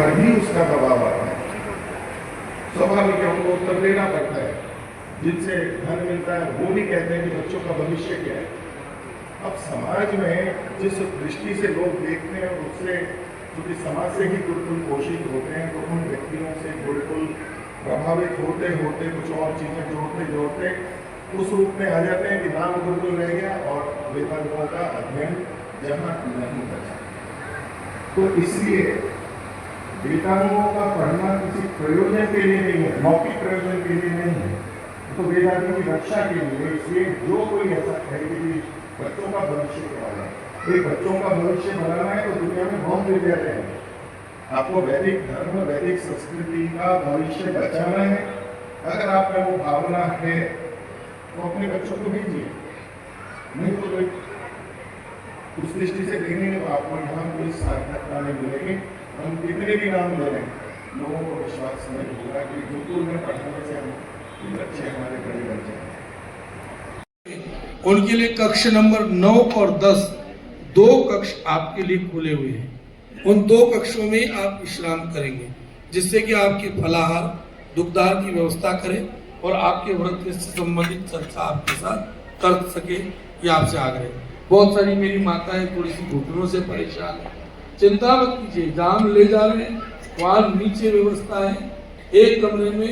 पर ही उसका दबाव आता है। स्वाभाविक है, उनको उत्तर देना पड़ता है। जिनसे धन मिलता है वो भी कहते हैं कि बच्चों का भविष्य क्या है। अब समाज में जिस दृष्टि से लोग देखते हैं उससे, क्योंकि समाज से ही गुरुकुल पोषित होते हैं, तो उन व्यक्तियों से गुरुकुल प्रभावित होते होते कुछ और चीजें जोड़ते जोड़ते उस रूप में आ जाते हैं कि नाम गुरुकुल रह गया और वेदांतों का अध्ययन जहाँ नहीं बचा। तो इसलिए वेदांतों का पढ़ना किसी प्रयोजन के लिए नहीं है, मौखिक प्रयोजन के लिए नहीं है, तो वेदांतों की रक्षा के लिए। इसलिए जो कोई ऐसा कहे कि बच्चों का भविष्य क्या है, एक बच्चों का भविष्य बनाना है तो दुनिया में बहुत विद्यालय हैं। आपको वैदिक धर्म, वैदिक संस्कृति का भविष्य बचाना है, अगर आप में वो भावना है तो अपने बच्चों को भेजिए। नहीं तो उस दृष्टि से देखेंगे तो आपको यहाँ कोई सार्थकता नहीं मिलेगी। हम कितने भी नाम दे रहे हैं, लोगों को विश्वास नहीं होगा कि गुरुकुल में पढ़ाने से हम बच्चे हमारे बड़े बन जाएंगे। उनके लिए कक्ष नंबर 9 और 10 दो कक्ष आपके लिए खुले हुए हैं। उन दो कक्षों में आप विश्राम करेंगे, जिससे कि आपके फलाहार दुग्धार की व्यवस्था करें और आपके व्रत से संबंधित चर्चा आपके साथ कर सके, ये आपसे आग्रह। बहुत सारी मेरी माताएं थोड़ी सी घुटनों से परेशान है, चिंता मत कीजिए, जहां हम ले जा रहे हैं वहां नीचे व्यवस्था है, एक कमरे में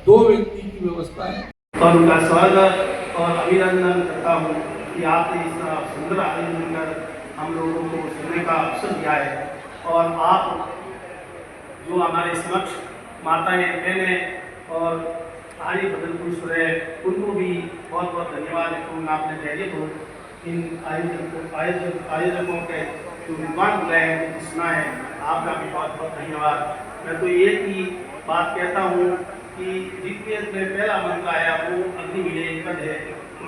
2 व्यक्ति की व्यवस्था है। और उनका स्वागत और अभिनंदन करता हूँ कि आपने इस सुंदर आयोजन कर हम लोगों को सुनने का अवसर दिया है। और आप जो हमारे समक्ष माताएं, बहनें और आर्य बदल पुरुष रहे, उनको भी बहुत बहुत धन्यवाद है। तो आपने धैर्य को इन आयोजकों के जो विद्वान बुलाए हैं उनको सुना है, आपका भी बहुत बहुत धन्यवाद। मैं तो एक ही बात कहता हूँ कि ऋग्वेद में पहला मंत्र आया वो अग्नि मिले कद है,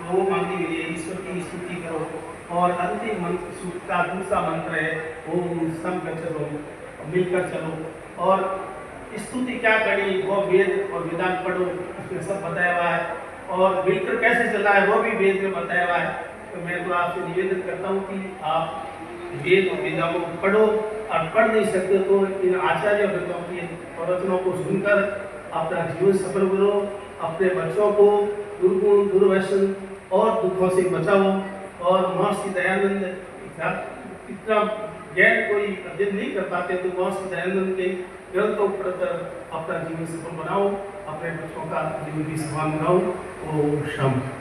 वो अग्नि मिले ईश्वर की स्तुति करो। और अंतिम मंत्र सूक्त का दूसरा मंत्र है वो संग चलो, मिलकर चलो। और स्तुति क्या करनी वो वेद और वेदांत पढ़ो, उसमें सब बताया हुआ है। और मिलकर कैसे चलना है वो भी वेद में बताया हुआ है। तो मैं तो आपसे निवेदन करता हूँ कि आप वेद और वेदांतों को पढ़ो, और पढ़ नहीं सकते तो इन आचार्य वृंदों की प्रवचनों को सुनकर अपना जीवन सफल करो, अपने बच्चों को दुर्गुण दुर्व्यसन और दुखों से बचाओ। और महर्षि दयानंद इतना ज्ञान कोई अध्ययन नहीं कर पाते, तो महर्षि दयानंद के ग्रंथों को पढ़कर अपना जीवन सफल बनाओ, अपने बच्चों का जीवन भी सफल बनाओ। ओम शांति।